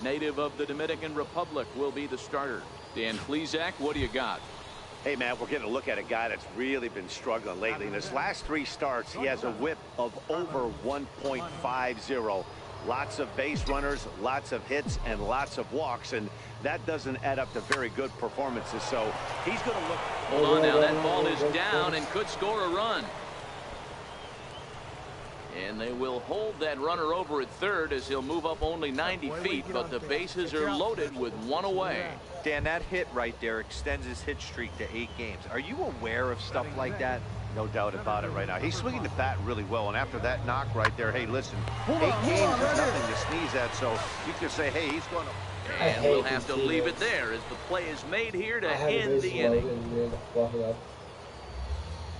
native of the Dominican Republic, will be the starter. Dan Plesac, what do you got? Hey, man, we're getting a look at a guy that's really been struggling lately. In his last 3 starts, he has a whip of over 1.50. Lots of base runners, lots of hits, and lots of walks, and that doesn't add up to very good performances. So he's going to look. Hold on now, that ball is down and could score a run. And they will hold that runner over at third as he'll move up only 90 feet, but the bases are loaded with 1 away. Dan, that hit right there extends his hit streak to 8 games. Are you aware of stuff like that? No doubt about it right now. He's swinging the bat really well, and after that knock right there, hey, listen, 8 games is nothing to sneeze at, so you can say, hey, he's going to. And we'll have to leave it there as the play is made here to end the inning.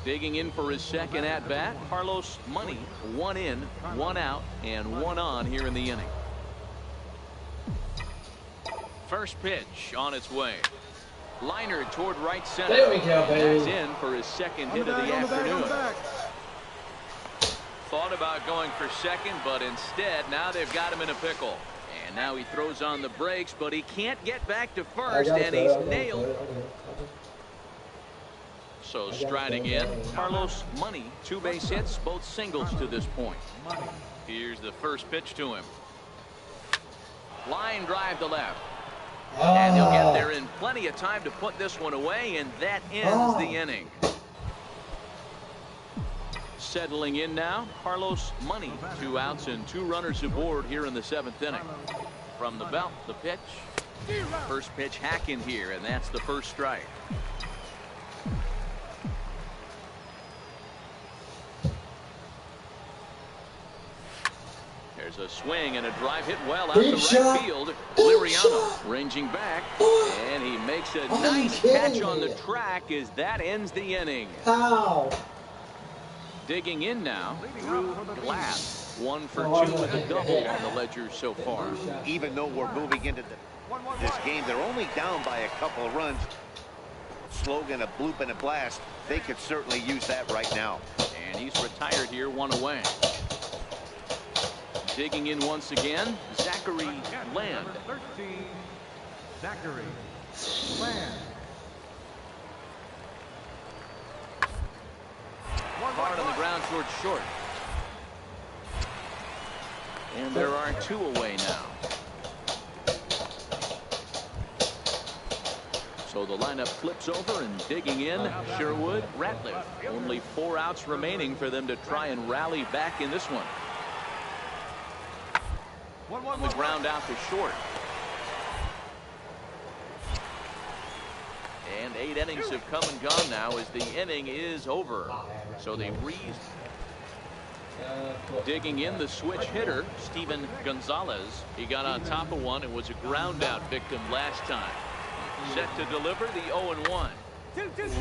Digging in for his second at-bat, Carlos Money. 1 in, 1 out, and 1 on here in the inning. First pitch on its way. Liner toward right center. There we go, baby. That's in for his second hit of the afternoon. Thought about going for second, but instead now they've got him in a pickle. And now he throws on the brakes, but he can't get back to first, and he's nailed. So striding in, Carlos Money, 2 base hits, both singles to this point. Here's the first pitch to him. Line drive to left. And he'll get there in plenty of time to put this one away, and that ends the inning. Settling in now, Carlos Money. 2 outs and 2 runners aboard here in the 7th inning. From the belt, the pitch. First pitch hack in here, and that's the first strike. There's a swing and a drive hit well out to right field. Liriano ranging back, and he makes a nice catch on the track as that ends the inning. Digging in now, Drew Glass. 1 for 2 with a double on the ledger so far. Even though we're moving into this game, they're only down by a couple of runs. Slogan, a bloop and a blast. They could certainly use that right now. And he's retired here, 1 away. Digging in once again, Zachary Land. Zachary Land. Hard on the ground towards short. And there are 2 away now. So the lineup flips over, and digging in, Sherwood, Ratliff. Only 4 outs remaining for them to try and rally back in this one. On the ground out to short. And 8 innings have come and gone now as the inning is over. So they digging in, the switch hitter, Steven Gonzalez. He got on top of one and was a ground out victim last time. Set to deliver the 0-1.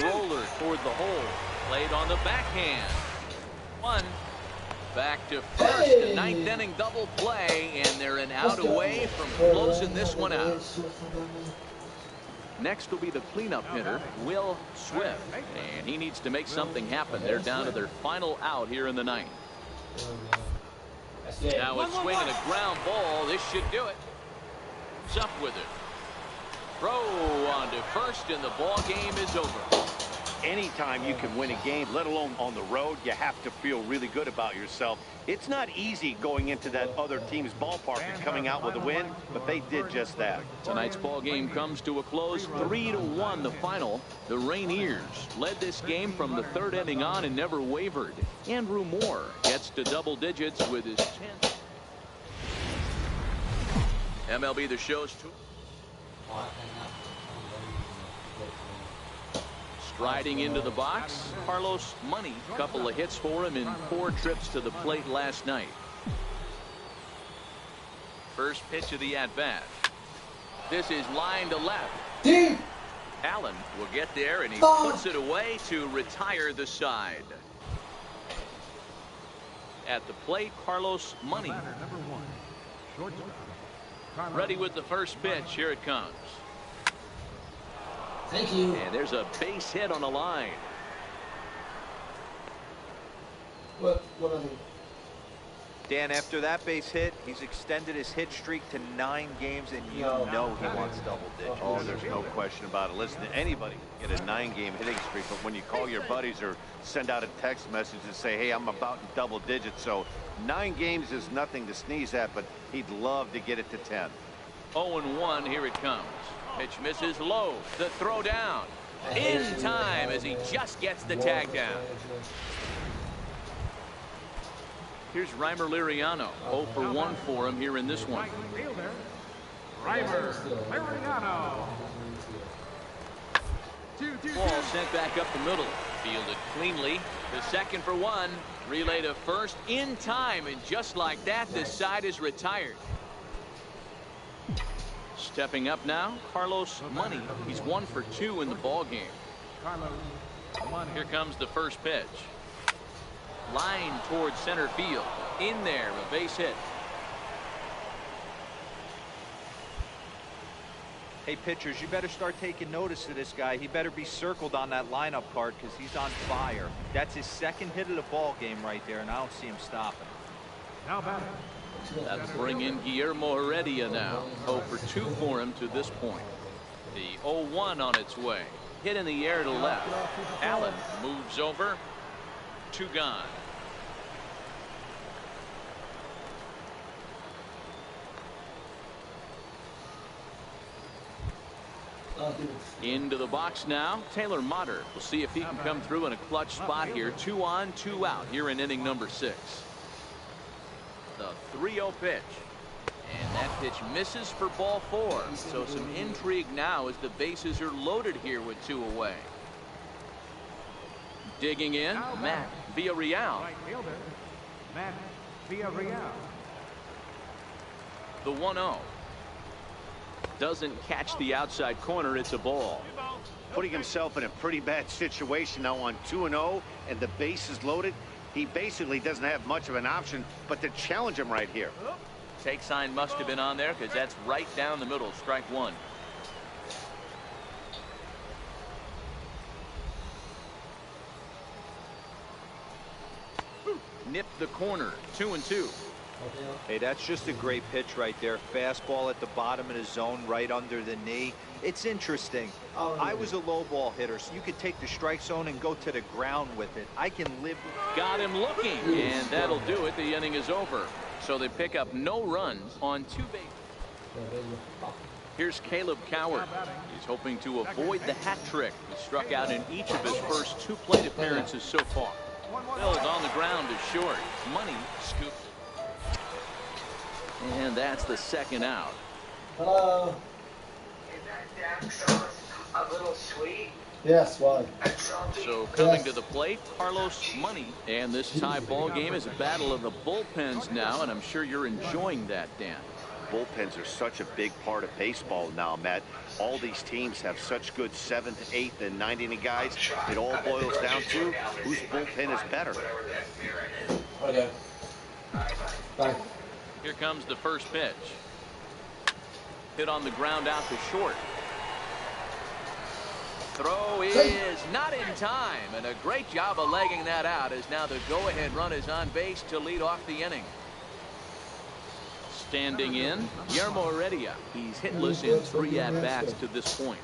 Roller toward the hole. Played on the backhand. 1. Back to first, the 9th inning double play, and they're an out away from closing this one out. Next will be the cleanup hitter, Will Swift, and he needs to make something happen. They're down to their final out here in the 9th. Now a swing and a ground ball. This should do it. He's up with it. Throw on to first, and the ball game is over. Anytime you can win a game, let alone on the road, you have to feel really good about yourself. It's not easy going into that other team's ballpark and coming out with a win, but they did just that. Tonight's ball game comes to a close, 3-1 the final. The Rainiers led this game from the 3rd inning on and never wavered. Andrew Moore gets to double digits with his 10th. MLB The Show's 2. Striding into the box, Carlos Money. Couple of hits for him in 4 trips to the plate last night. First pitch of the at-bat. This is line to left. Deep. Allen will get there, and he puts it away to retire the side. At the plate, Carlos Money. Ready with the first pitch. Here it comes. Thank you. And there's a base hit on the line. What are they? Dan, after that base hit, he's extended his hit streak to 9 games, and you know he wants double digits. Oh, there's no question about it. Listen, anybody can get a 9-game hitting streak, but when you call your buddies or send out a text message and say, hey, I'm about in double digits, so 9 games is nothing to sneeze at, but he'd love to get it to 10. 0-1, here it comes. Pitch misses low. The throw down. In time as he just gets the tag down. Here's Reimer Liriano. 0 for 1 for him here in this one. Reimer Liriano. Ball sent back up the middle. Fielded cleanly. The second for 1. Relay to first in time, and just like that, this side is retired. Stepping up now, Carlos Money. He's 1 for 2 in the ball game. Here comes the first pitch. Line towards center field. In there, a base hit. Hey, pitchers, you better start taking notice of this guy. He better be circled on that lineup card because he's on fire. That's his 2nd hit of the ball game right there, and I don't see him stopping. Now batting. That'll bring in Guillermo Heredia now. 0 for 2 for him to this point. The 0-1 on its way. Hit in the air to left. Allen moves over. 2 gone. Into the box now, Taylor Motter. We'll see if he can come through in a clutch spot here. 2 on, 2 out here in inning number 6. The 3-0 pitch. And that pitch misses for ball 4. So some intrigue now as the bases are loaded here with 2 away. Digging in, Matt Villarreal. Right fielder, Matt Villarreal. The 1-0. Doesn't catch the outside corner. It's a ball. Putting himself in a pretty bad situation now on 2-0, and the base is loaded. He basically doesn't have much of an option but to challenge him right here. Take sign must have been on there because that's right down the middle. Strike 1. Nipped the corner. 2-2. Hey, that's just a great pitch right there. Fastball at the bottom of the zone, right under the knee. It's interesting. I was a low ball hitter, so you could take the strike zone and go to the ground with it. I can live with... Got him looking, and that'll do it. The inning is over. So they pick up no runs on 2 bases. Here's Caleb Coward. He's hoping to avoid the hat trick. He struck out in each of his first 2 plate appearances so far. Filled on the ground is short. Money scooped. And that's the 2nd out. Hello. Is that damn sauce a little sweet? Yes, why? So coming to the plate, Carlos Money. And this tie ball game is a battle of the bullpens now, and I'm sure you're enjoying that, Dan. Bullpens are such a big part of baseball now, Matt. All these teams have such good 7th, 8th, and 9th inning guys. It all boils down to whose bullpen is better. Okay. Bye. Here comes the first pitch. Hit on the ground out to short. Throw is not in time, and a great job of legging that out as now the go-ahead run is on base to lead off the inning. Standing in, Guillermo Heredia. He's hitless in 3 at-bats to this point.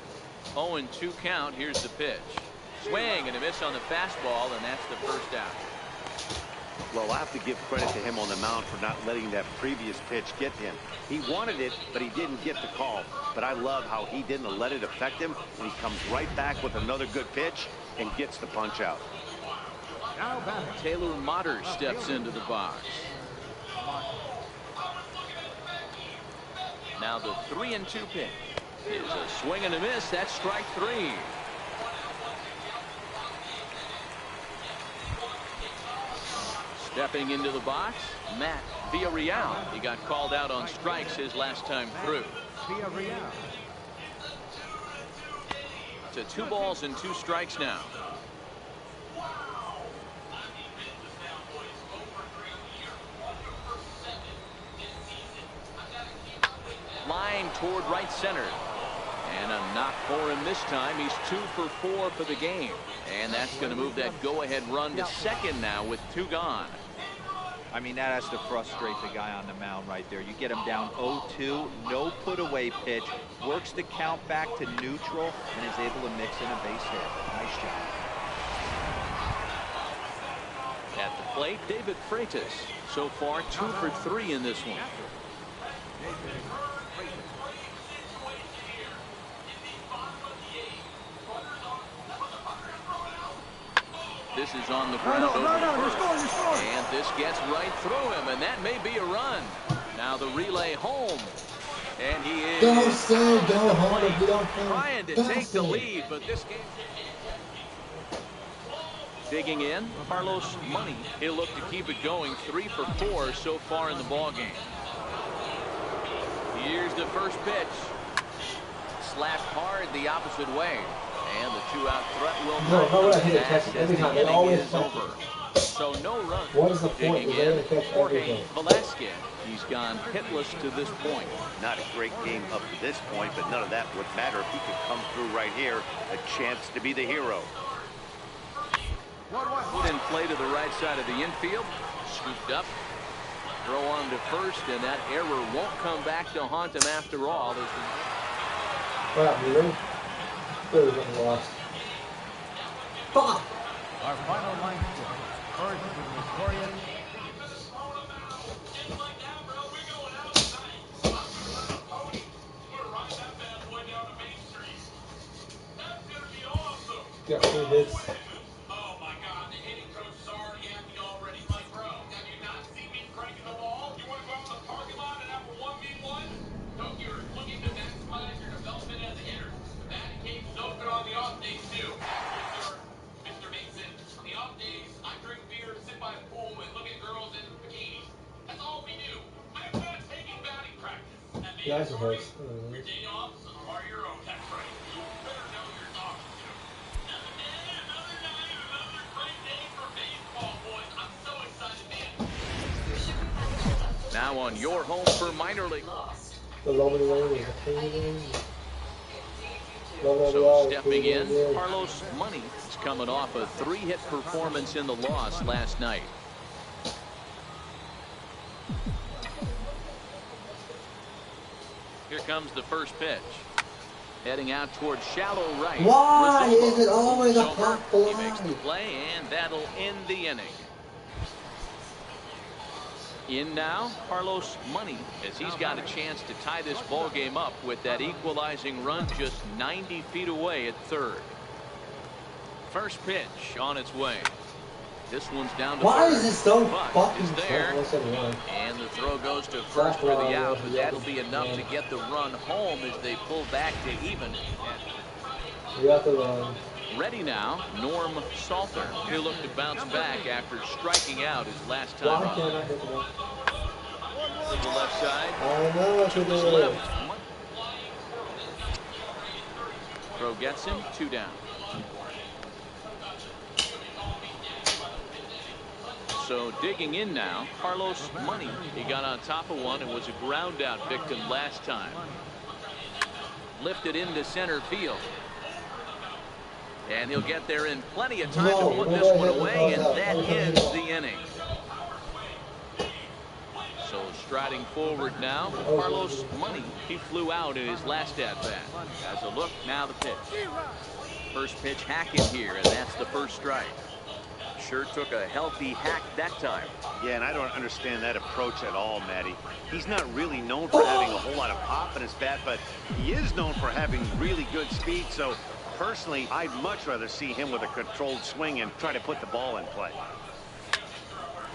0-2 count. Here's the pitch. Swing and a miss on the fastball, and that's the first out. Well, I have to give credit to him on the mound for not letting that previous pitch get him. He wanted it, but he didn't get the call. But I love how he didn't let it affect him, and he comes right back with another good pitch and gets the punch out. Now batting. Taylor Motter steps into the box. Now the 3-2 pitch is a swing and a miss. That's strike 3. Stepping into the box, Matt Villarreal. He got called out on strikes his last time through. Villarreal. To 2 balls and 2 strikes now. Line toward right center. And a knock for him this time. He's 2 for 4 for the game. And that's going to move that go-ahead run to second now with 2 gone. I mean, that has to frustrate the guy on the mound right there. You get him down 0-2, no put-away pitch, works the count back to neutral, and is able to mix in a base hit. Nice job. At the plate, David Freitas. So far, 2 for 3 in this one. This is on the ground over first. And this gets right through him, and that may be a run. Now the relay home. And he is Don't say go home if you don't come. trying to take the lead, but this game. Digging in, Carlos Money. He'll look to keep it going. 3 for 4 so far in the ball game. Here's the first pitch. Slapped hard the opposite way. And the 2-out threat will No, how would I hit it? pass Catch it as every the time. They inning always is catch over. So no run. What is the point? Digging They're in, gonna catch Jorge everything. Velasquez. He's gone hitless to this point. Not a great game up to this point, but none of that would matter if he could come through right here. A chance to be the hero. Put in play to the right side of the infield. Scooped up. Throw on to first, and that error won't come back to haunt him after all. Wow, you ready? Third getting lost. Fuck! Our final line score. First with Victoria. Got 3 hits. Oh my God, the hitting coach is already at me already. Like, bro, have you not seen me cranking the ball? You want to go out in the parking lot and have a 1v1? No, you're looking to maximize your development as a hitter. The batting cage's open on the off days too. Sir, Mr. Mason, on the off days, I drink beer, sit by the pool, and look at girls in bikinis. That's all we do. I'm not taking batting practice. The eyes are hurt. Your day offs are your own. That's right. You better know your talking to. Another night, another great day for baseball, boys. I'm so excited, man. Now on your home for minor league. The lower the lane is a pain. So stepping in, Carlos Money is coming off a 3-hit performance in the loss last night. Here comes the first pitch. Heading out towards shallow right. Why Rizzuto is it always a moves pop over. He makes the fly? play, and that'll end the inning. In now, Carlos Money, as he's got a chance to tie this ball game up with that equalizing run just 90 feet away at third. First pitch on its way. This one's down to Why third, is it so but fucking is there. slow? And the throw goes to first for the out, but that'll be enough to get the run home as they pull back to even. You got the run. Ready now, Norm Salter. He'll look to bounce back after striking out his last time Why up. can't I hit the ball? To the left side. I know what To you're his doing. left. Throw gets him, 2 down. So digging in now, Carlos Money. He got on top of one and was a ground out victim last time. Lifted into center field. And he'll get there in plenty of time to put this one away, and that ends the inning. So striding forward now, Carlos Money. He flew out in his last at-bat. As a look, now the pitch. First pitch hacking here, and that's the first strike. Sure took a healthy hack that time. Yeah, and I don't understand that approach at all, Matty. He's not really known for having a whole lot of pop in his bat, but he is known for having really good speed. So personally, I'd much rather see him with a controlled swing and try to put the ball in play.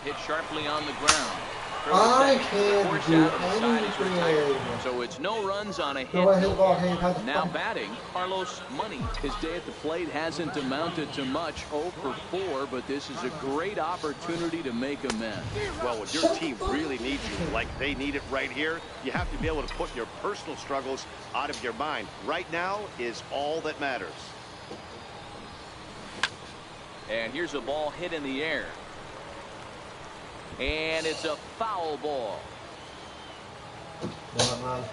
Hit sharply on the ground. I can't do anything. So it's no runs on a hit. No, I hit the ball. Hey, how the Now fuck? batting, Carlos Money. His day at the plate hasn't amounted to much, 0 for 4, but this is a great opportunity to make amends. Well, when your team really needs you, like they need it right here, you have to be able to put your personal struggles out of your mind. Right now is all that matters. And here's a ball hit in the air. And it's a foul ball. Man.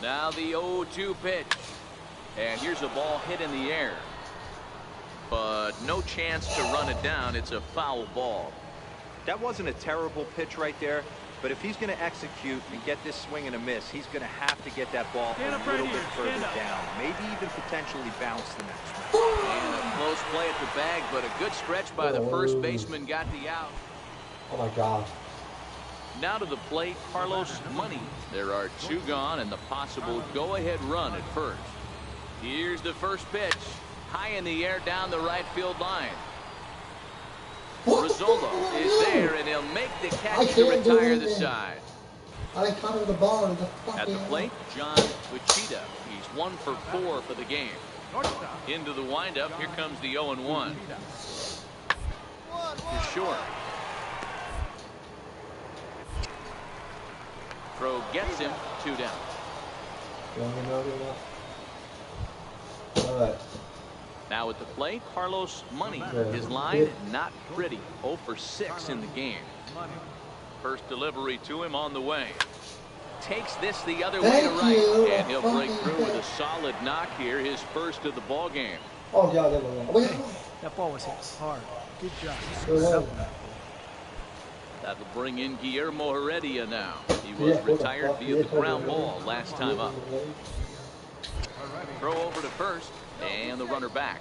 Now the 0-2 pitch. And here's a ball hit in the air. but no chance to run it down. It's a foul ball. That wasn't a terrible pitch right there, but if he's going to execute and get this swing and a miss, he's going to have to get that ball a little bit further down, maybe even potentially bounce the next one. And a close play at the bag, but a good stretch by the first baseman got the out. Oh my God. Now to the plate, Carlos Money. There are 2 gone and the possible go-ahead run at first. Here's the first pitch. High in the air down the right field line. Rizzolo is there, and he'll make the catch to retire the side. I caught the ball in the At the plate, John Wichita. He's 1 for 4 for the game. Into the windup. Here comes the 0-1. To short. Throw gets him. 2 down. All right. Now at the plate, Carlos Money. His line, not pretty. 0 for 6 in the game. First delivery to him on the way. Takes this the other way to right. And he'll break through with a solid knock here. His first of the ball game. Oh, yeah, That ball was hit hard. Good job. That'll bring in Guillermo Heredia now. He was retired via the ground ball last time up. Throw over to first. And the runner back.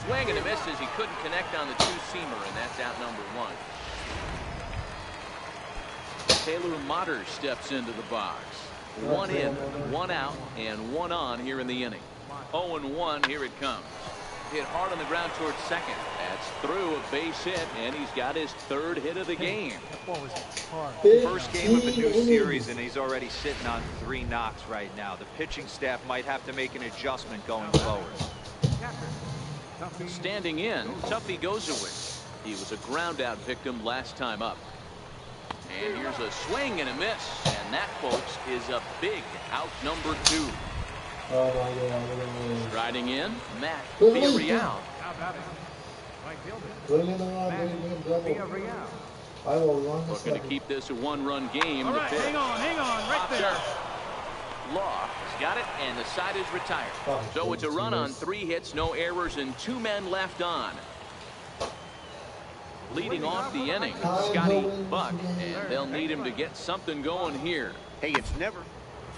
Swing and a miss as he couldn't connect on the 2-seamer, and that's out number 1. Taylor Motter steps into the box. 1 in, 1 out, and 1 on here in the inning. 0-1, here it comes. Hit hard on the ground towards second. That's through a base hit, and he's got his 3rd hit of the game. That ball was hard. First game of a new series, and he's already sitting on 3 knocks right now. The pitching staff might have to make an adjustment going forward. Standing in, Tuffy Gozowitz. He was a ground-out victim last time up. And here's a swing and a miss, and that, folks, is a big out number 2. Oh my God. Striding in, Matt Villarreal. How about it? Right fielder. I will run. Looking to keep this a 1-run game. All right, hang on, right there. Law has got it, and the side is retired. So it's a run on 3 hits, no errors, and 2 men left on. Leading off the inning, Scotty Buck, and they'll need him to get something going here. Hey, it's never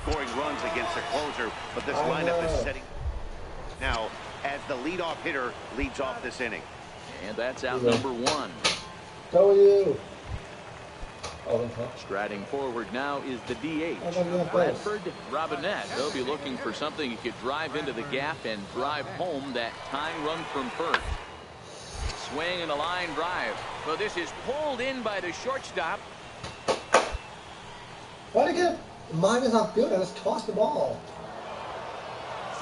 scoring runs against a closer, but this lineup is setting now as the leadoff hitter leads off this inning. And that's out number 1. W. Striding forward now is the DH. Bradford Robinette. They'll be looking for something he could drive into the gap and drive home that tying run from first. Swing and a line drive. So this is pulled in by the shortstop. Why did he get mine is not good? I just tossed the ball.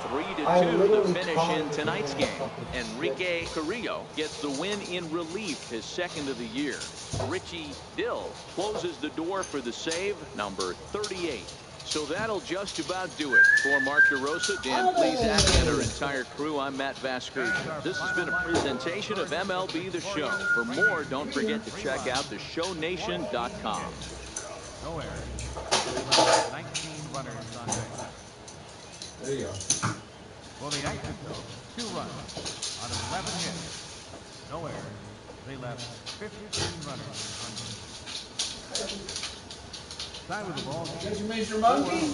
3-2 the finish in tonight's game. Enrique Carrillo gets the win in relief, his 2nd of the year. Richie Dill closes the door for the save, number 38. So that'll just about do it. For Mark DeRosa, Dan Plesac, and our entire crew, I'm Matt Vasgersian. This has been a presentation of MLB The Show. For more, don't forget to check out theshownation.com. No errors. 19 runners on base. There you go. For the Yankees, though, 2 runs on 11 hits. No errors. They left 15 runners on base. Side with the ball. Did you miss your monkey?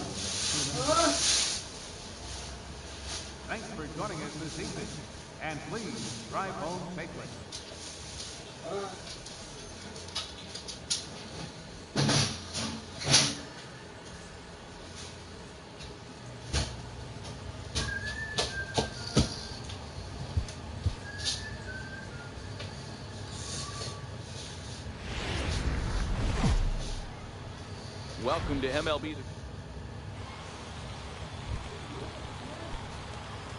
Thanks for joining us this evening. And please drive home safely. Welcome to MLB.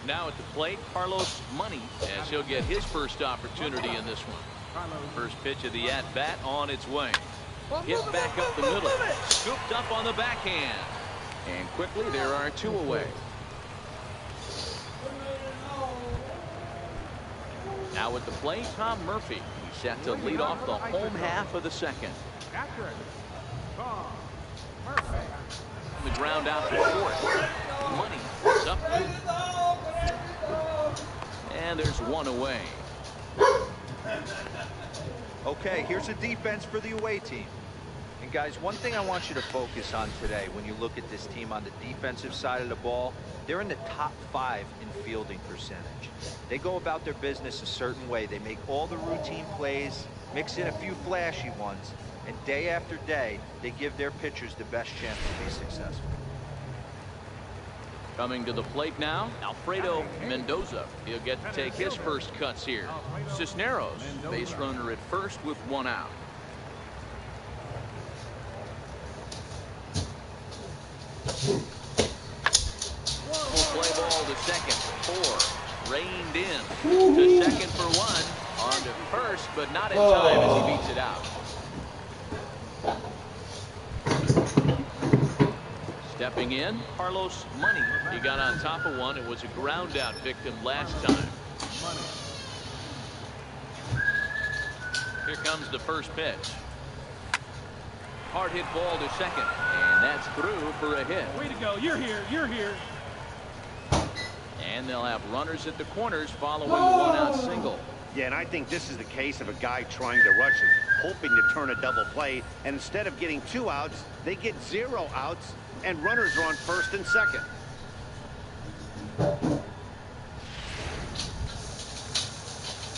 Now at the plate, Carlos Money, as he'll get his first opportunity in this one. First pitch of the at-bat on its way. Hit back up the middle. Scooped up on the backhand. And quickly, there are 2 away. Now at the plate, Tom Murphy. He's set to lead off the home half of the 2nd. Gone. Perfect. The ground out to fourth. Money is up. And there's one away. Okay, here's a defense for the away team. And guys, one thing I want you to focus on today when you look at this team on the defensive side of the ball, they're in the top 5 in fielding percentage. They go about their business a certain way. They make all the routine plays, mix in a few flashy ones, and day after day, they give their pitchers the best chance to be successful. Coming to the plate now, Alfredo Mendoza. He'll get to take his first cuts here. Cisneros, base runner at first with one out. Full play ball to second. 4 reined in to second for 1. On to first, but not in time as he beats it out. Stepping in, Carlos Money. He got on top of one. It was a ground out victim last time. Here comes the first pitch. Hard hit ball to second, and that's through for a hit. Way to go. You're here. You're here. And they'll have runners at the corners following the one-out single. Yeah, and I think this is the case of a guy trying to rush it, hoping to turn a double play, and instead of getting 2 outs, they get 0 outs, and runners are on first and second.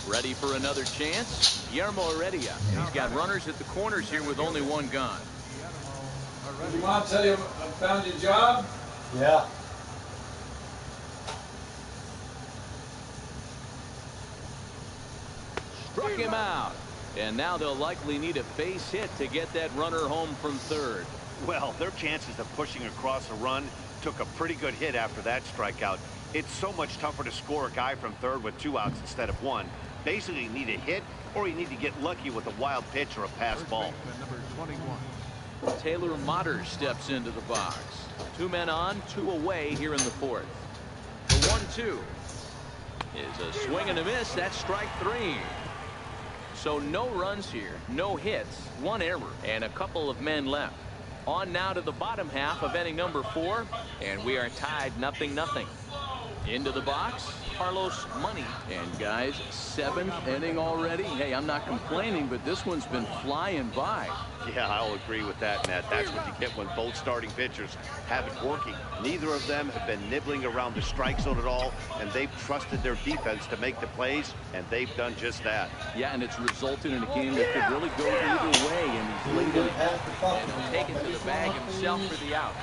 Ready for another chance? Guillermo Heredia. And he's got runners at the corners here with only one gone. Did your mom tell you I found your job? Yeah. Struck him out. And now they'll likely need a base hit to get that runner home from third. Well, their chances of pushing across a run took a pretty good hit after that strikeout. It's so much tougher to score a guy from third with 2 outs instead of 1. Basically, you need a hit or you need to get lucky with a wild pitch or a pass ball. Taylor Motter steps into the box. 2 men on, 2 away here in the fourth. The 1-2 is a swing and a miss. That's strike 3. So no runs here, no hits, 1 error, and a couple of men left. On now to the bottom half of inning number 4, and we are tied 0-0. Into the box, Carlos Money. And guys, 7th inning already. Hey, I'm not complaining, but this one's been flying by. Yeah, I'll agree with that, Matt. That's what you get when both starting pitchers have it working. Neither of them have been nibbling around the strike zone at all, and they've trusted their defense to make the plays, and they've done just that. Yeah, and it's resulted in a game that could really go either way, and he's laid it and he'll take it to the bag himself for the out.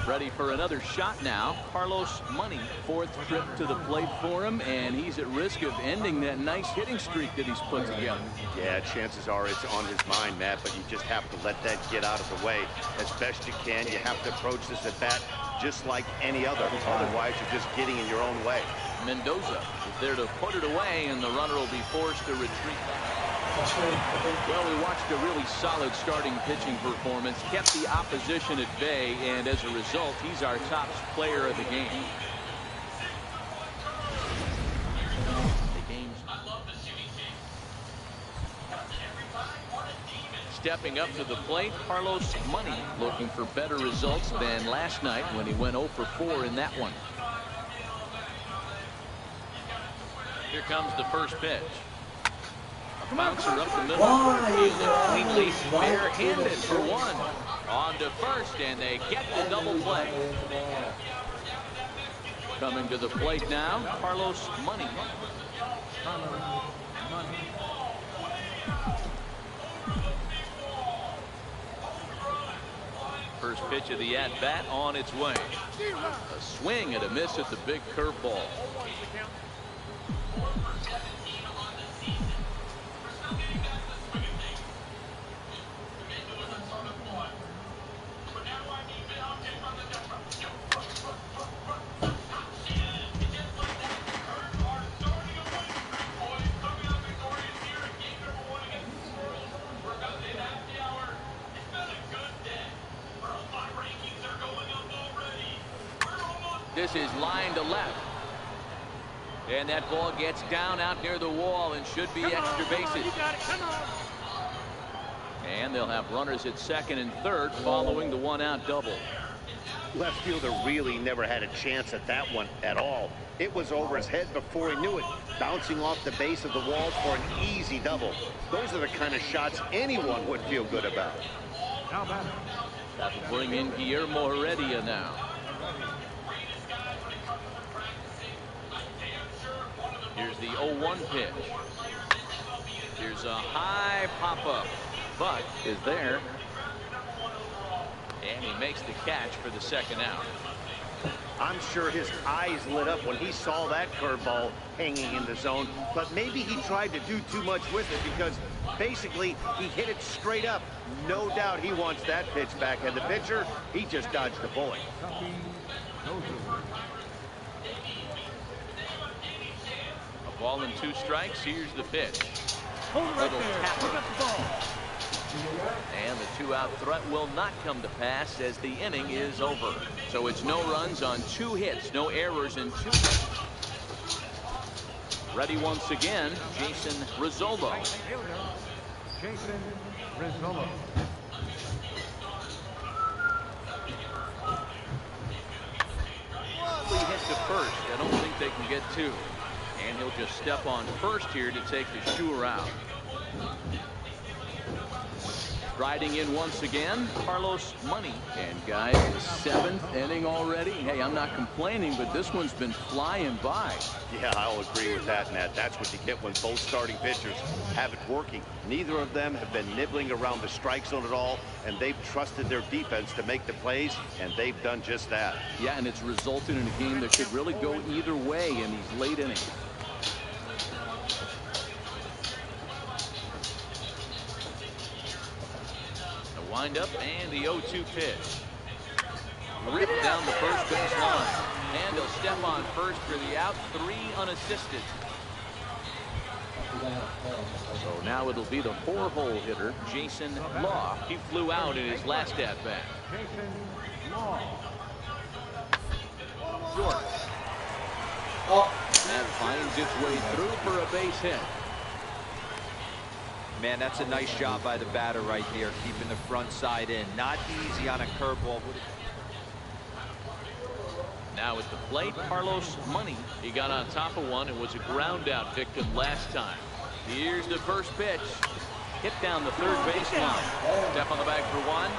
Ready for another shot now. Carlos Money, 4th trip to the plate for him, and he's at risk of ending that nice hitting streak that he's put together. Yeah, chances are it's on his mind, Matt, but you just have to let that get out of the way as best you can. You have to approach this at bat just like any other. Otherwise, you're just getting in your own way. Mendoza is there to put it away, and the runner will be forced to retreat. Well, we watched a really solid starting pitching performance, kept the opposition at bay, and as a result, he's our top player of the game. Stepping up to the plate, Carlos Money, looking for better results than last night when he went 0 for 4 in that one. Here comes the first pitch. A bouncer up the middle. Cleanly barehanded for 1. On to first, and they get the double play. Coming to the plate now, Carlos Money. First pitch of the at-bat on its way. A swing and a miss at the big curveball. This is line to left. And that ball gets down out near the wall and should be extra bases. You got it. Come on. And they'll have runners at second and third following the one-out double. Left fielder really never had a chance at that one at all. It was over his head before he knew it, bouncing off the base of the wall for an easy double. Those are the kind of shots anyone would feel good about. Now batter. That'll bring in Guillermo Heredia now. Here's the 0-1 pitch. Here's a high pop-up. Buck is there. And he makes the catch for the second out. I'm sure his eyes lit up when he saw that curveball hanging in the zone, but maybe he tried to do too much with it because basically he hit it straight up. No doubt he wants that pitch back, and the pitcher, he just dodged the bullet. A ball and 2 strikes. Here's the pitch. Right there. And the 2-out threat will not come to pass as the inning is over. So it's no runs on 2 hits, no errors in 2 hits. Ready once again, Jason Rizzolo. Jason Rizzolo. He hit to first. I don't think they can get 2. And he'll just step on first here to take the Shure out. Riding in once again, Carlos Money. And guys, the 7th inning already. Hey, I'm not complaining, but this one's been flying by. Yeah, I'll agree with that, Nat. That's what you get when both starting pitchers have it working. Neither of them have been nibbling around the strike zone at all, and they've trusted their defense to make the plays, and they've done just that. Yeah, and it's resulted in a game that could really go either way in these late innings. Wind up and the 0-2 pitch. Ripped down the first base line. And he'll step on first for the out. 3 unassisted. So now it'll be the 4-hole hitter, Jason Law. He flew out in his last at-bat. Jason Law. Short. That finds its way through for a base hit. Man, that's a nice job by the batter right there, keeping the front side in. Not easy on a curveball. Now at the plate, Carlos Money. He got on top of one and was a ground out victim last time. Here's the first pitch. Hit down the third baseline. Step on the bag for 1.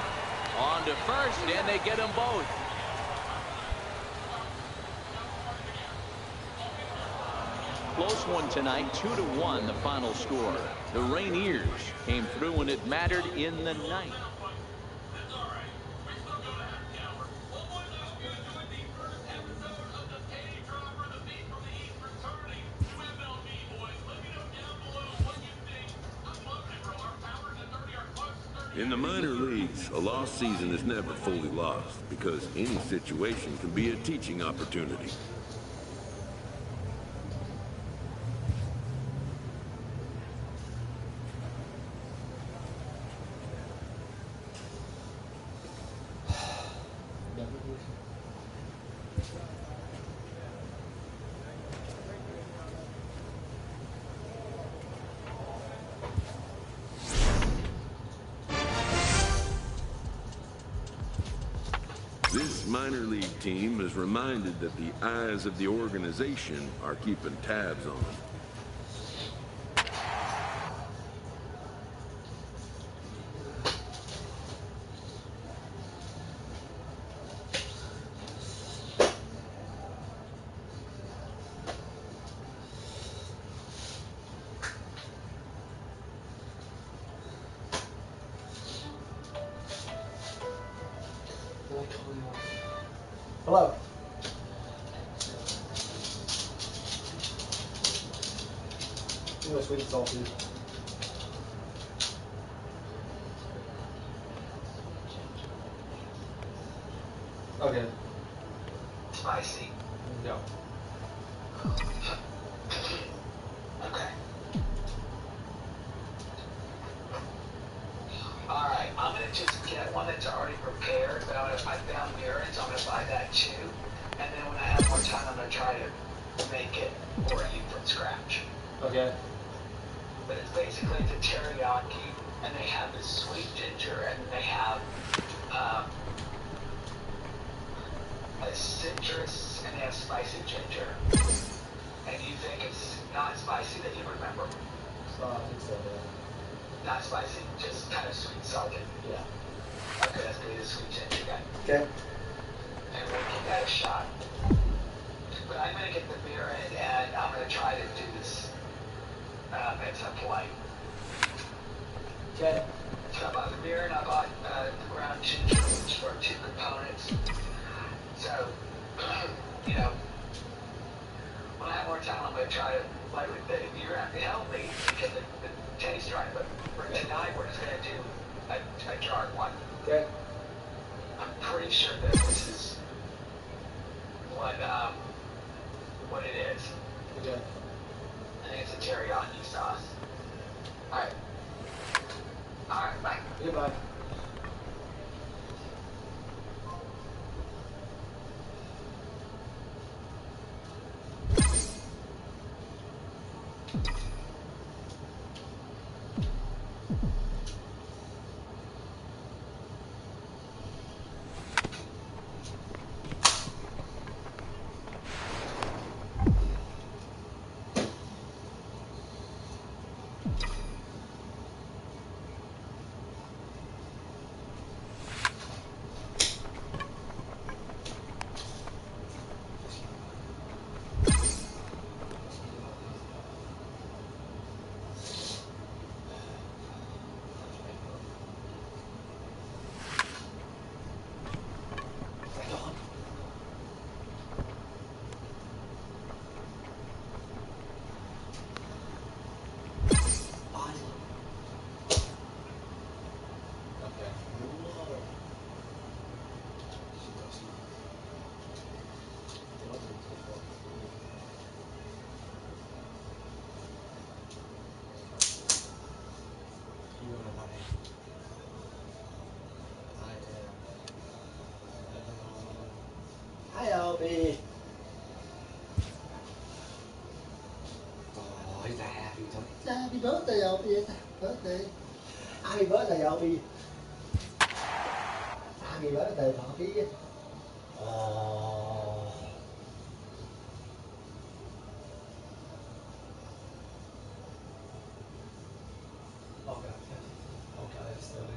On to first, and they get them both. Close one tonight, 2-1 the final score. The Rainiers came through when it mattered in the 9th. In the minor leagues, a lost season is never fully lost because any situation can be a teaching opportunity. This minor league team is reminded that the eyes of the organization are keeping tabs on them. Hello. You know, sweet and salty. Okay. Spicy. No. Okay. Alright, I'm gonna just get one that's already prepared, but I found mirrors, I'm gonna buy that too. And then when I have more time, I'm gonna try to make it for you from scratch. Okay. But it's basically the teriyaki and they have the sweet ginger, and they have a citrus, and they have spicy ginger. And you think it's not spicy, that you remember? I think so, yeah. Not spicy, just kind of sweet and salty. Yeah. Okay, that's gonna be the sweet ginger guy. Okay. And we'll give that a shot. But I'm gonna get the beer in, and I'm gonna try to do this at some point. Okay. So I bought the beer, and I bought the ground ginger, which were 2 components. So, you know, when I have more time, I'm gonna try to play with it. You're gonna have to help me to get the taste right. But for tonight, we're just gonna do a jarred one. Okay. I'm pretty sure that this is what it is. Okay. I think it's a teriyaki sauce. Alright. Alright, bye. Goodbye. Hi, LB. Oh, it's a happy birthday, LB. It's a birthday. Happy birthday, LB. Happy birthday, Poppy. Oh. Okay. Okay, it's still me.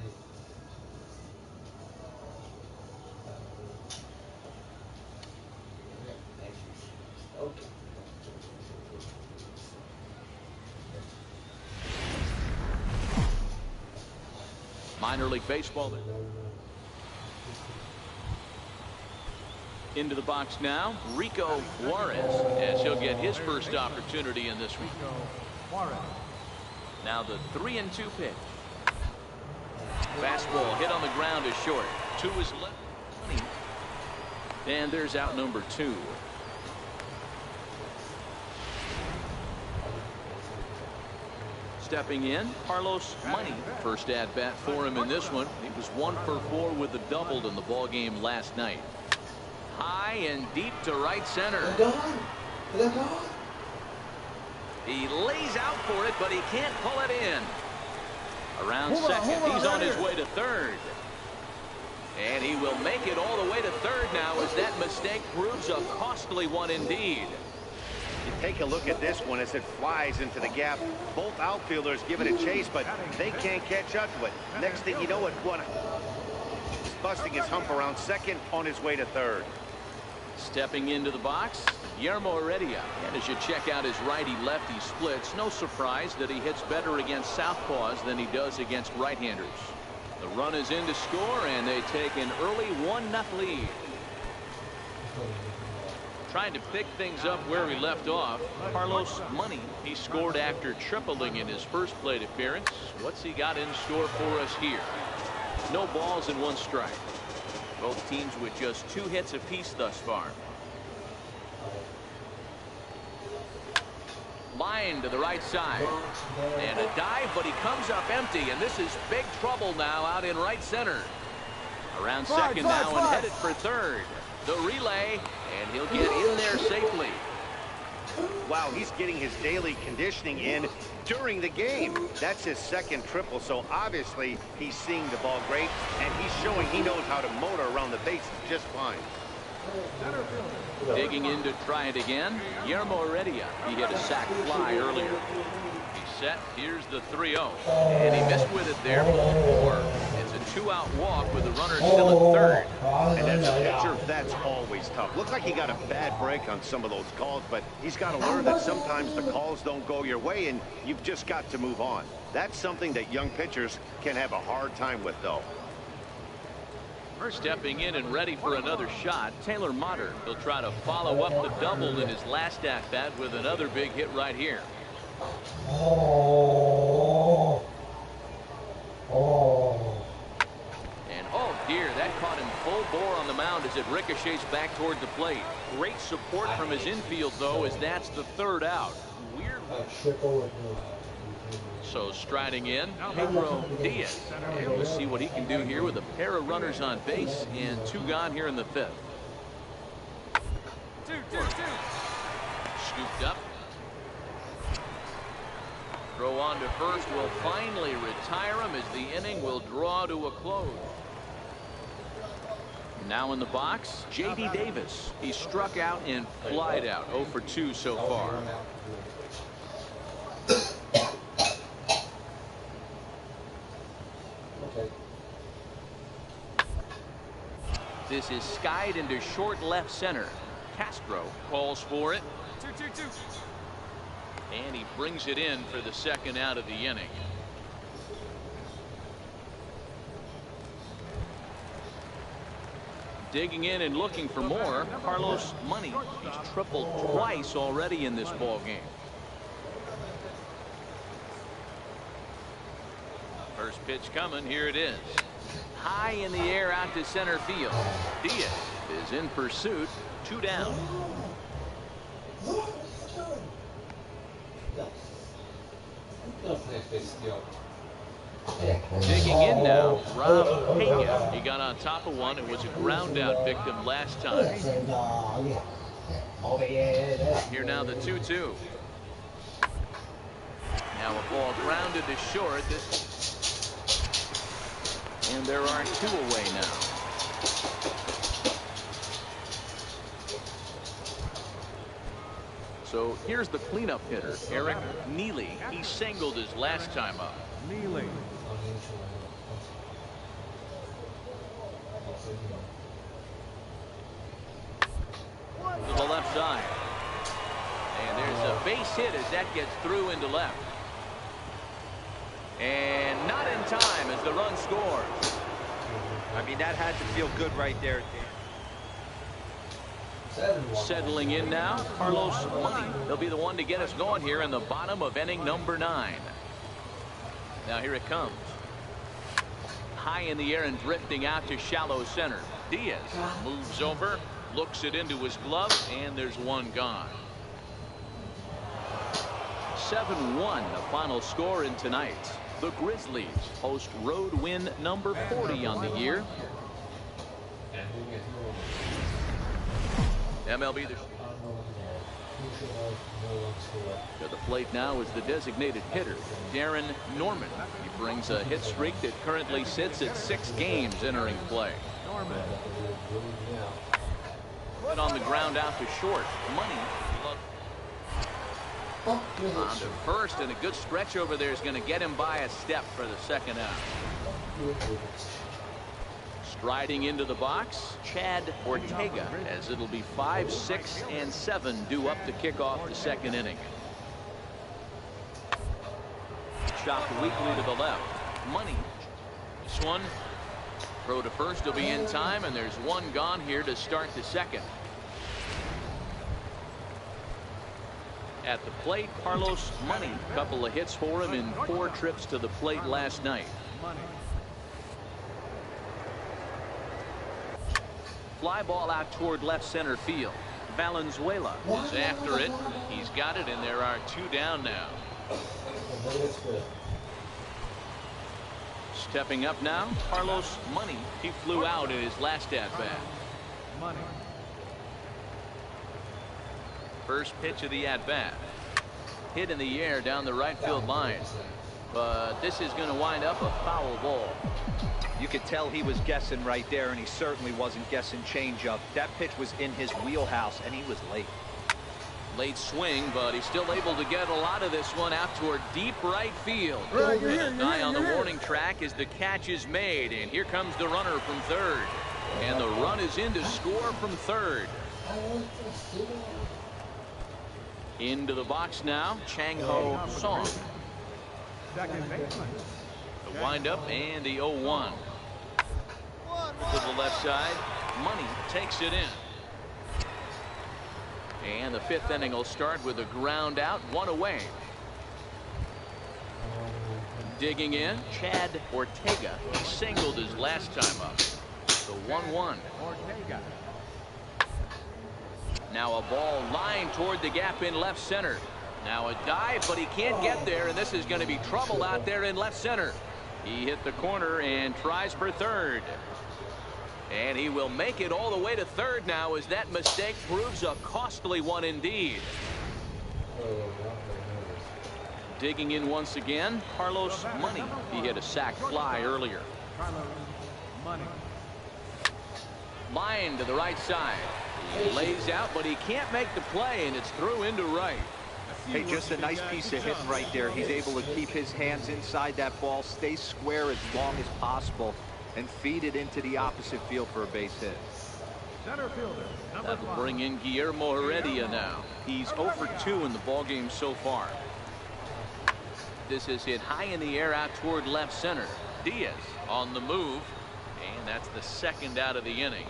Okay. Minor League Baseball. Into the box now, Rico Juarez, as he'll get his first opportunity in this one. Now the 3-2 pitch. Fastball hit on the ground is short. 2 is left. And there's out number 2. Stepping in, Carlos Money. First at bat for him in this one. He was 1 for 4 with a double in the ball game last night. High and deep to right center. He lays out for it, but he can't pull it in. Around second, he's on his way to third. And he will make it all the way to third now as that mistake proves a costly one indeed. You take a look at this one as it flies into the gap. Both outfielders give it a chase, but they can't catch up to it. Next thing you know, it one is busting his hump around second on his way to third. Stepping into the box, Guillermo Heredia. And as you check out his righty-lefty splits, no surprise that he hits better against southpaws than he does against right-handers. The run is in to score, and they take an early 1-0 lead. Trying to pick things up where he left off, Carlos Money. He scored after tripling in his first plate appearance. What's he got in store for us here? No balls and 1 strike. Both teams with just 2 hits apiece thus far. Line to the right side. And a dive, but he comes up empty, and this is big trouble now out in right center. Around second now and headed for third. The relay, and he'll get in there safely. Wow, he's getting his daily conditioning in during the game. That's his second triple, so obviously he's seeing the ball great, and he's showing he knows how to motor around the bases just fine. Digging in to try it again, Guillermo Heredia. He hit a sac fly earlier. He's set. Here's the 3-0. And he missed with it there, ball 4. It's a 2-out walk with the runner still at third. And as a pitcher, that's always tough. Looks like he got a bad break on some of those calls, but he's got to learn that sometimes the calls don't go your way, and you've just got to move on. That's something that young pitchers can have a hard time with, though. Stepping in and ready for another shot, Taylor Motter. He'll try to follow up the double in his last at-bat with another big hit right here. And oh dear, that caught him full bore on the mound as it ricochets back toward the plate. Great support from his infield, though, as that's the 3rd out. Weird. So striding in, Pedro Diaz. And we'll see what he can do here with a pair of runners on base and 2 gone here in the 5th. Scooped up. Throw on to first will finally retire him as the inning will draw to a close. Now in the box, J.D. Davis. He struck out and flied out. 0 for 2 so far. This is skied into short left center. Castro calls for it. 2-2-2. And he brings it in for the 2nd out of the inning. Digging in and looking for more, Carlos Money. He's tripled twice already in this ball game. First pitch coming. Here it is. High in the air out to center field. Diaz is in pursuit. 2 down. Digging in now, Rob Pena. He got on top of one. It was a ground out victim last time. Here now the 2-2. Now a ball grounded to short. And there are 2 away now. So here's the cleanup hitter, Eric Neely. He singled his last time up. Neely. To the left side. And there's a base hit as that gets through into left. And not in time as the run scores. I mean, that had to feel good right there. Settling in now, Carlos Money. He'll be the one to get us going here in the bottom of inning number 9. Now here it comes. High in the air and drifting out to shallow center. Diaz moves over, looks it into his glove, and there's 1 gone. 7-1 the final score in tonight. The Grizzlies host road win number 40 on the year. MLB to the plate now is the designated hitter, Darren Norman. He brings a hit streak that currently sits at 6 games entering play. Norman. Put on the ground out to short. Money. On to first, and a good stretch over there is going to get him by a step for the 2nd out. Striding into the box, Chad Ortega, as it'll be 5, 6, and 7 due up to kick off the 2nd inning. Chopped weakly to the left. Money. This one. Throw to first will be in time, and there's 1 gone here to start the 2nd. At the plate, Carlos Money. Couple of hits for him in 4 trips to the plate last night. Fly ball out toward left center field. Valenzuela is after it. He's got it, and there are 2 down now. Stepping up now, Carlos Money. He flew out in his last at bat. First pitch of the at-bat. Hit in the air down the right field line. But this is going to wind up a foul ball. You could tell he was guessing right there, and he certainly wasn't guessing changeup. That pitch was in his wheelhouse, and he was late. Late swing, but he's still able to get a lot of this one out toward deep right field. Right, And a guy on the warning track as the catch is made, and here comes the runner from third. And the run is in to score from third. Into the box now, Chang-Ho Song. Second baseman. The windup and the 0-1. To the left side, Money takes it in. And the fifth inning will start with a ground out, one away. Digging in, Chad Ortega. He singled his last time up. The 1-1. Ortega. Now a ball lined toward the gap in left center. Now a dive, but he can't get there, and this is going to be trouble out there in left center. He hit the corner and tries for third. And he will make it all the way to third now, as that mistake proves a costly one indeed. Digging in once again, Carlos Money. He hit a sac fly earlier. Carlos Money. Line to the right side. He lays out, but he can't make the play, and it's through into right. Hey, just a nice piece of hitting right there. He's able to keep his hands inside that ball, stay square as long as possible, and feed it into the opposite field for a base hit. Center fielder, number That will 5. bring in Guillermo Heredia now. He's 0 for 2 in the ballgame so far. This is hit high in the air out toward left center. Diaz on the move, and that's the second out of the inning.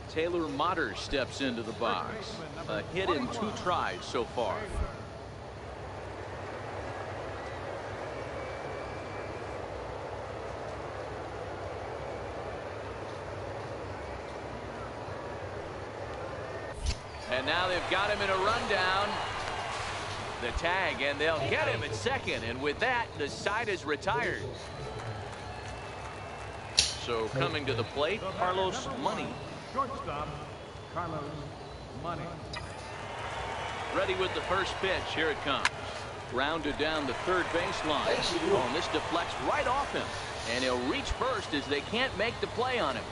Taylor Motter steps into the box. A hit in 2 tries so far. And now they've got him in a rundown. The tag, and they'll get him at second. And with that, the side is retired. So coming to the plate, Carlos Money. Shortstop, Carlos Money. Ready with the first pitch. Here it comes. Grounded down the third baseline. Oh, and this deflects right off him. And he'll reach first as they can't make the play on him.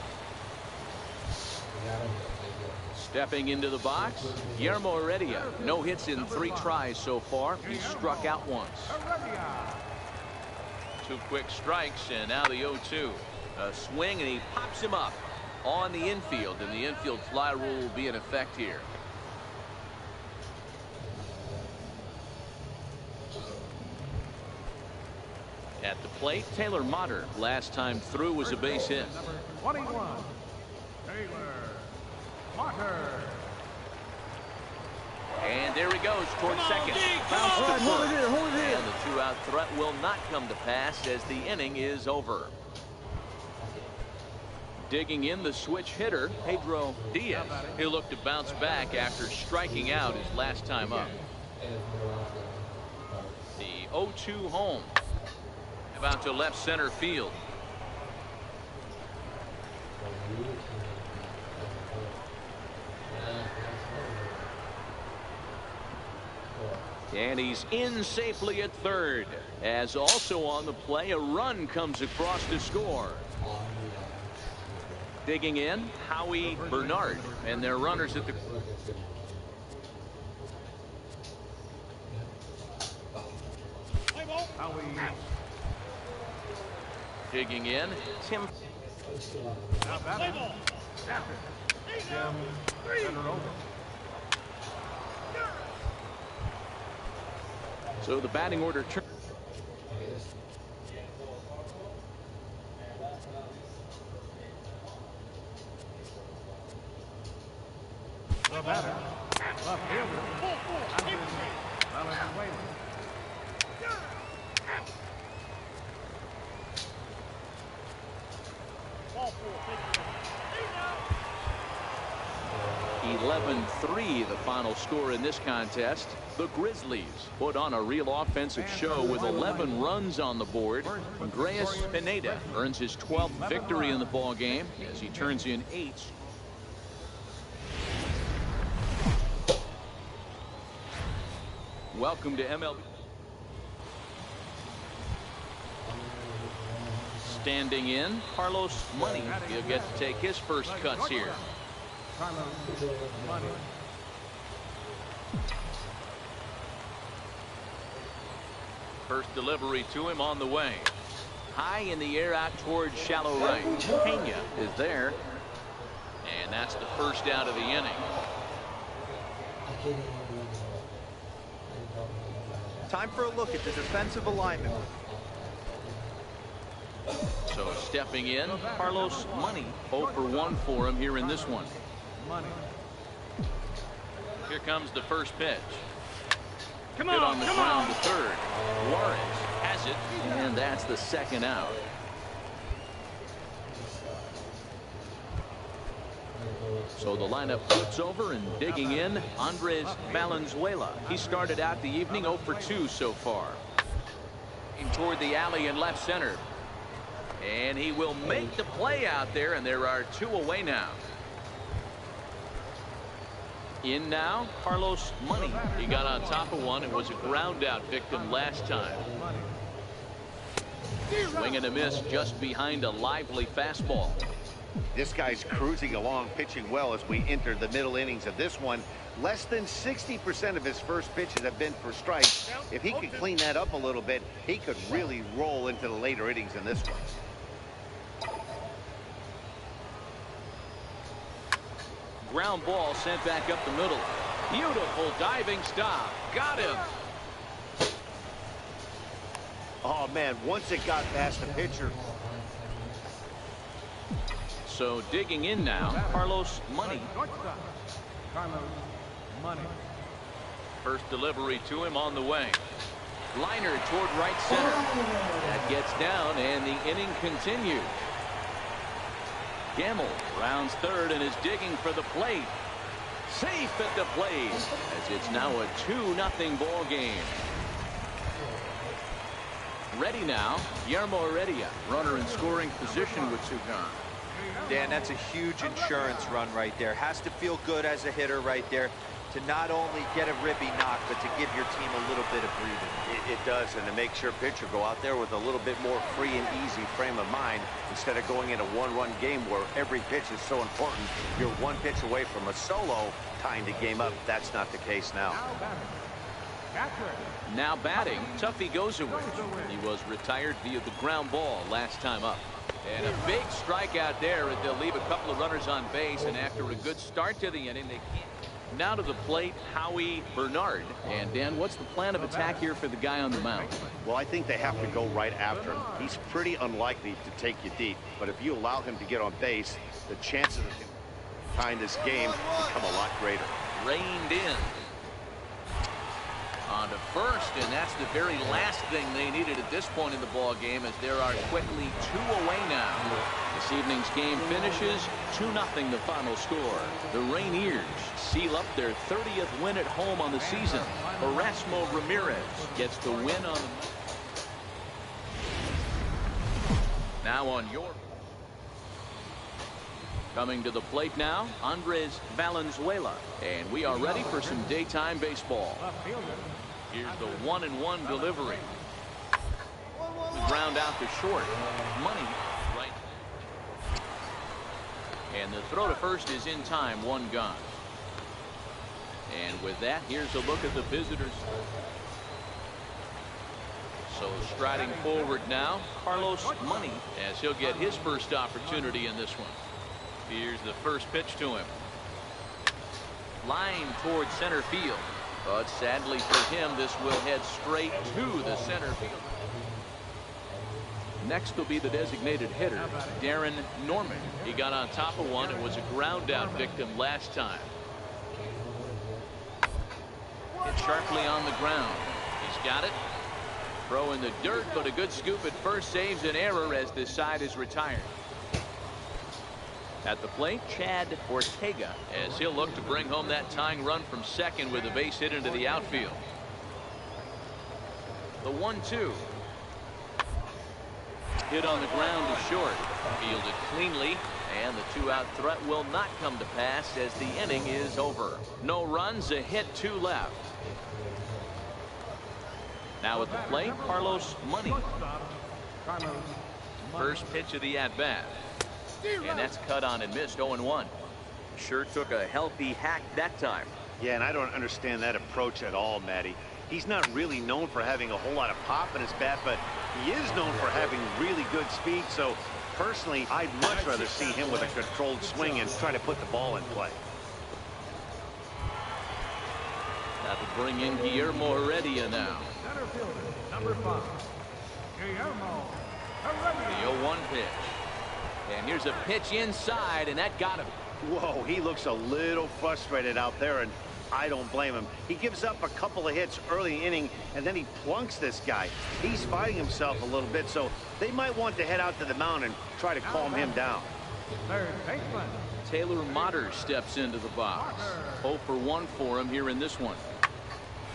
Stepping into the box, Guillermo Heredia. No hits in 3 tries so far. He's struck out once. 2 quick strikes, and now the 0-2. A swing, and he pops him up on the infield, and the infield fly rule will be in effect here. At the plate, Taylor Motter. Last time through was a base hit. Number 21, Taylor Motter. And there he goes towards second. Bounce to first. And the 2-out threat will not come to pass as the inning is over. Digging in, the switch hitter, Pedro Diaz. He'll look to bounce back after striking out his last time up. The 0-2 home. About to left center field. And he's in safely at third. As also on the play, a run comes across to score. Digging in, Howie Bernard, and their runners at the... Digging in, Tim. Now batting. After. Tim center over. So the batting order turns. The batter, left fielder, Valenzuela. He 11-3 the final score in this contest. The Grizzlies put on a real offensive show with 11 runs on the board. Andreas Pineda earns his 12th victory in the ball game as he turns in 8. Welcome to MLB. Standing in, Carlos Money. He'll get to take his first cuts here. First delivery to him on the way. High in the air out towards shallow right. Pena is there. And that's the first out of the inning. Time for a look at the defensive alignment. So stepping in, Carlos Money. 0 for 1 for him here in this one. Here comes the first pitch. Hit on the ground to third. Juarez has it, and that's the second out. So the lineup flips over, and digging in, Andres Valenzuela. He started out the evening 0 for 2 so far. Toward the alley in left center. And he will make the play out there, and there are 2 away now. In now, Carlos Money. He got on top of one and was a ground out victim last time. Swing and a miss just behind a lively fastball. This guy's cruising along, pitching well as we enter the middle innings of this one. Less than 60% of his first pitches have been for strikes. If he could clean that up a little bit, he could really roll into the later innings in this one. Ground ball sent back up the middle. Beautiful diving stop. Got him. Oh, man, once it got past the pitcher. So digging in now, Carlos Money. First delivery to him on the way. Liner toward right center. That gets down, and the inning continues. Gamble rounds third and is digging for the plate. Safe at the plate as it's now a 2-0 ball game. Ready now, Guillermo Heredia, runner in scoring position with 2 gone. Dan, that's a huge insurance run right there. Has to feel good as a hitter right there to not only get a ribby knock, but to give your team a little bit of breathing. It does, and to make your pitcher go out there with a little bit more free and easy frame of mind instead of going in a 1-run game where every pitch is so important. You're 1 pitch away from a solo, tying the game up. That's not the case now. Now batting, Tuffy Gozowicz. He was retired via the ground ball last time up. And a big strikeout there, and they'll leave a couple of runners on base, and after a good start to the inning, they can't. Now to the plate, Howie Bernard. And Dan, what's the plan of attack here for the guy on the mound? Well, I think they have to go right after him. He's pretty unlikely to take you deep, but if you allow him to get on base, the chances of him tying this game become a lot greater. Reined in. On to first, and that's the very last thing they needed at this point in the ball game, as there are quickly 2 away now. This evening's game finishes 2-0 the final score. The Rainiers seal up their 30th win at home on the season. Erasmo Ramirez gets the win on the... Now on your... Coming to the plate now, Andres Valenzuela. And we are ready for some daytime baseball. Here's the 1-1 delivery. Ground out to short. Money right. And the throw to first is in time. 1 gone. And with that, here's a look at the visitors. So striding forward now, Carlos Money, as he'll get his first opportunity in this one. Here's the first pitch to him. Line toward center field. But sadly for him, this will head straight to the center field. Next will be the designated hitter, Darren Norman. He got on top of one and was a ground out victim last time. Hit sharply on the ground. He's got it. Throw in the dirt, but a good scoop at first saves an error as this side is retired. At the plate, Chad Ortega, as he'll look to bring home that tying run from second with a base hit into the outfield. The 1-2. Hit on the ground to short. Fielded cleanly, and the 2-out threat will not come to pass as the inning is over. No runs, a hit, 2 left. Now at the plate, Carlos Money. First pitch of the at-bat. And that's cut on and missed. 0-1. Sure took a healthy hack that time. Yeah, and I don't understand that approach at all, Matty. He's not really known for having a whole lot of pop in his bat, but he is known for having really good speed. So personally, I'd much rather see him with a controlled swing and try to put the ball in play. That will bring in Guillermo Heredia now. Center fielder, number 5, Guillermo Heredia. The 0-1 pitch. And here's a pitch inside, and that got him. Whoa, he looks a little frustrated out there, and I don't blame him. He gives up a couple of hits early inning, and then he plunks this guy. He's fighting himself a little bit, so they might want to head out to the mound and try to calm him down. Third baseman, Taylor Motter steps into the box. 0 for 1 for him here in this one.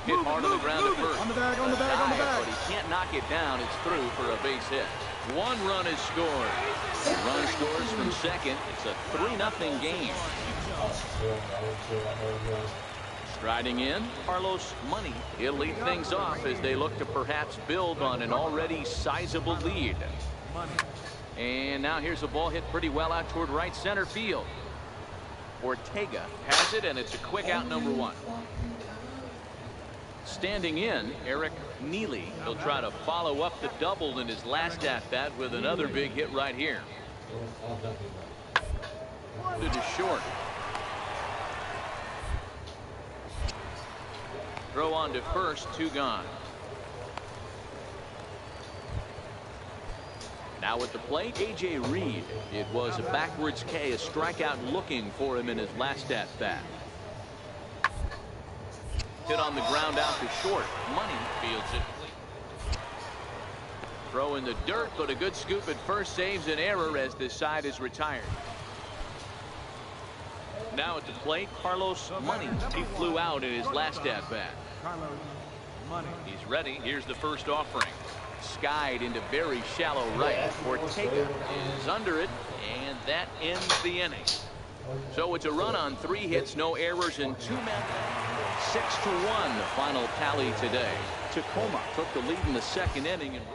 Hit hard on the ground at first. On the bag, on the bag, on the bag. But he can't knock it down. It's through for a base hit. 1 run is scored. The run scores from second. It's a 3-0 game. Striding in, Carlos Money. He'll lead things off as they look to perhaps build on an already sizable lead. And now here's a ball hit pretty well out toward right center field. Ortega has it, and it's a quick out, number 1. Standing in, Eric Neely. He'll try to follow up the double in his last at-bat with another big hit right here. To short. Throw on to first, 2 gone. Now at the plate, A.J. Reed. It was a backwards K, a strikeout looking for him in his last at-bat. Hit on the ground out to short. Money fields it. Throw in the dirt, but a good scoop at first saves an error as this side is retired. Now at the plate, Carlos Money. He flew out in his last at-bat. He's ready. Here's the first offering. Skied into very shallow right. Ortega is under it, and that ends the inning. So it's a run on 3 hits, no errors, and 2 men. 6-1 the final tally today. Tacoma took the lead in the second inning. And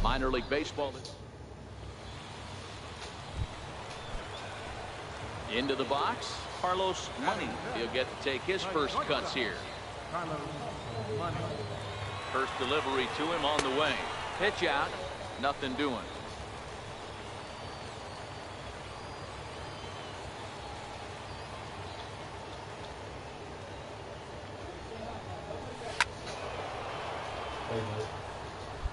minor league baseball. Into the box, Carlos Money. He'll get to take his first cuts here. First delivery to him on the way. Pitch out, nothing doing.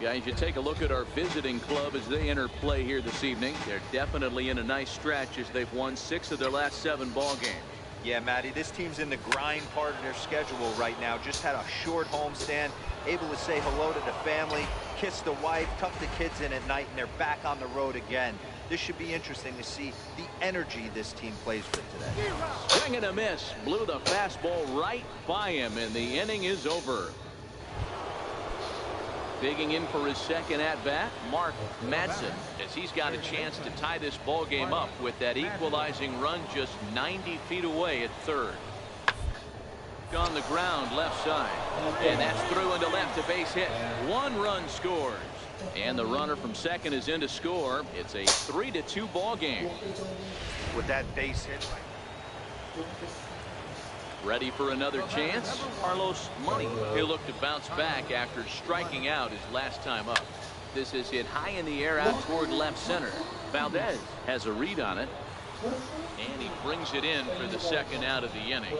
Guys, you take a look at our visiting club as they enter play here this evening. They're definitely in a nice stretch as they've won 6 of their last 7 ball games. Yeah, Matty, this team's in the grind part of their schedule right now. Just had a short homestand, able to say hello to the family, kiss the wife, tuck the kids in at night, and they're back on the road again. This should be interesting to see the energy this team plays with today. Swing and a miss. Blew the fastball right by him, and the inning is over. Digging in for his second at-bat, Mark Madsen, as he's got a chance to tie this ball game up with that equalizing run just 90 feet away at third. On the ground left side, and that's through into left, a base hit. 1 run scores, and the runner from second is in to score. It's a 3-2 ball game. With that base hit. Ready for another chance? Carlos Money. He'll look to bounce back after striking out his last time up. This is hit high in the air out toward left center. Valdez has a read on it, and he brings it in for the second out of the inning.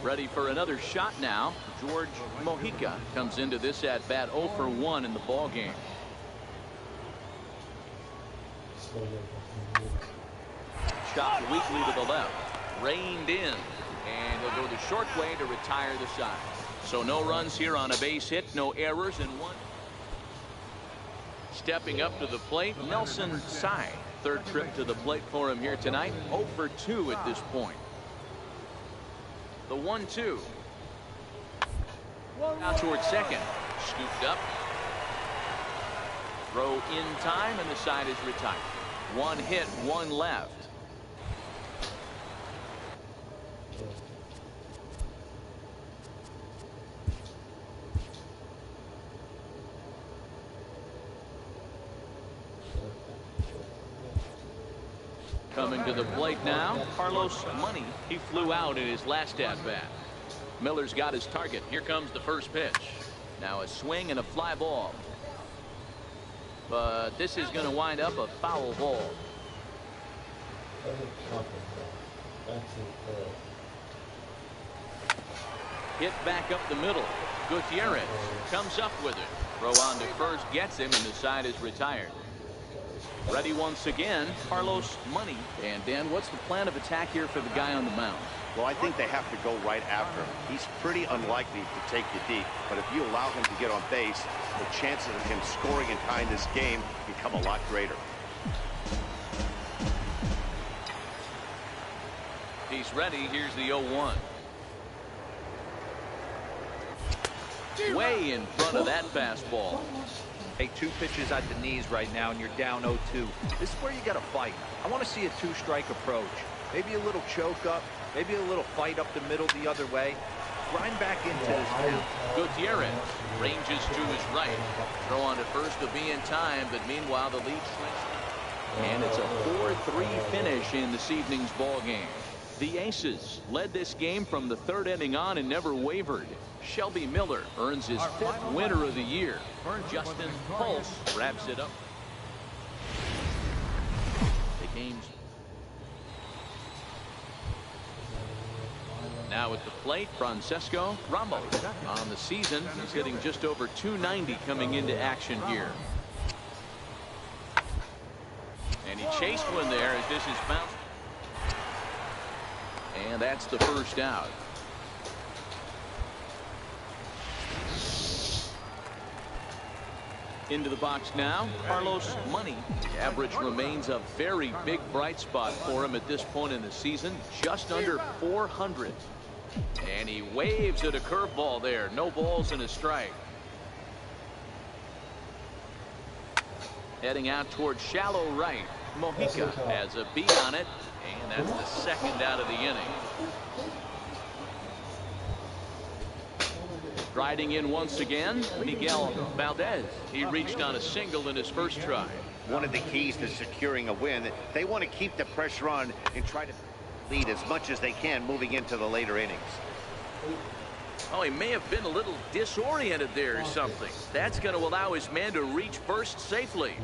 Ready for another shot now. George Mojica comes into this at bat 0 for 1 in the ball game. Shot weakly to the left, reined in, and he'll go the short way to retire the side. So no runs here on a base hit, no errors, and 1. Stepping up to the plate, Nelson Sy. Third trip to the plate for him here tonight. 0 for 2 at this point. The 1-2. Out towards second. Scooped up. Throw in time, and the side is retired. 1 hit, 1 left. Coming to the plate now, Carlos Money. He flew out in his last at-bat. Miller's got his target. Here comes the first pitch. Now a swing and a fly ball. But this is going to wind up a foul ball. Hit back up the middle. Gutierrez comes up with it. Throw on to first gets him, and the side is retired. Ready once again, Carlos Money. And Dan, what's the plan of attack here for the guy on the mound? Well, I think they have to go right after him. He's pretty unlikely to take you deep, but if you allow him to get on base, the chances of him scoring and tying this game become a lot greater. He's ready. Here's the 0-1. Way in front of that fastball. Hey, 2 pitches at the knees right now, and you're down 0-2. This is where you got to fight. I want to see a 2-strike approach. Maybe a little choke up, maybe a little fight up the middle the other way. Grind back into this count. Gutierrez ranges to his right. Throw on to first to be in time, but meanwhile the lead shrinks. And it's a 4-3 finish in this evening's ball game. The Aces led this game from the 3rd inning on and never wavered. Shelby Miller earns his 5th winner of the year. Justin Pulse wraps it up. The game's now at the plate, Francesco Ramos. On the season, he's hitting just over .290 coming into action here. And he chased one there as this is bounced. And that's the first out. Into the box now, Carlos Money. The average remains a very big bright spot for him at this point in the season, just under 400. And he waves at a curveball there. No balls and a strike. Heading out towards shallow right. Mojica has a beat on it, and that's the second out of the inning. Riding in once again, Miguel Valdez. He reached on a single in his first try. One of the keys to securing a win, they want to keep the pressure on and try to lead as much as they can moving into the later innings. Oh, he may have been a little disoriented there or something. That's going to allow his man to reach first safely.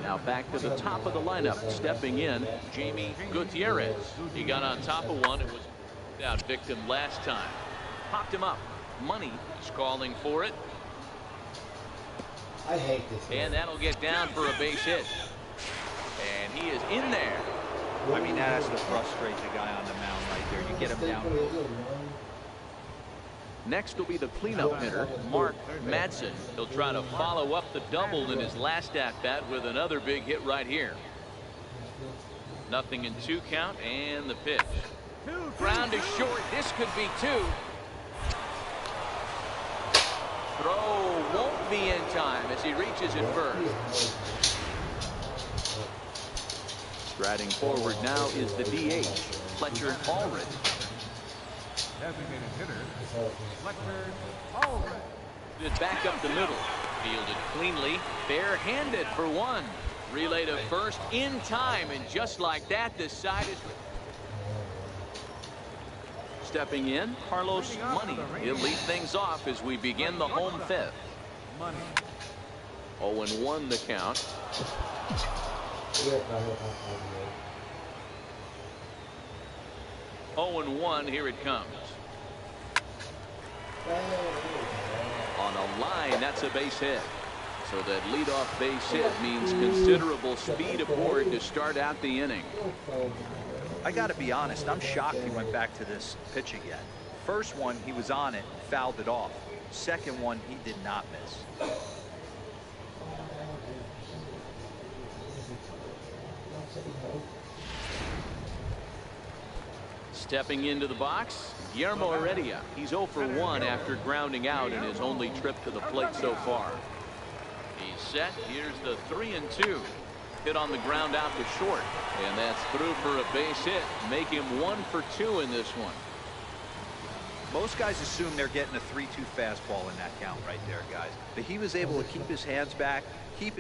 Now back to the top of the lineup. Stepping in, Jamie Gutierrez. He got on top of one. It was out victim last time. Popped him up. Money is calling for it. I hate this. And that'll get down for a base hit. And he is in there. I mean, that has to frustrate the guy on the mound right there. You get him down. Next will be the cleanup hitter, Mark Madsen. He'll try to follow up the double in his last at-bat with another big hit right here. 0-2 count, and the pitch. Ground is short. This could be 2. Throw won't be in time as he reaches it first. Striding forward now is the DH, Fletcher Allred. Designated hitter, Fletcher Allred. It back up the middle. Fielded cleanly, bare-handed for one. Relay to first in time, and just like that, the side is... Stepping in, Carlos Money. He'll lead things off as we begin the home fifth. 0-1 the count. Oh and 1, here it comes. On a line, that's a base hit. So that leadoff base hit means considerable speed aboard to start out the inning. I got to be honest, I'm shocked he went back to this pitch again. First one, he was on it, fouled it off. Second one, he did not miss. Stepping into the box, Guillermo Heredia. He's 0 for 1 after grounding out in his only trip to the plate so far. He's set. Here's the 3-2. Hit on the ground out to short, and that's through for a base hit. Make him 1 for 2 in this one. Most guys assume they're getting a 3-2 fastball in that count right there, guys. But he was able to keep his hands back, keep his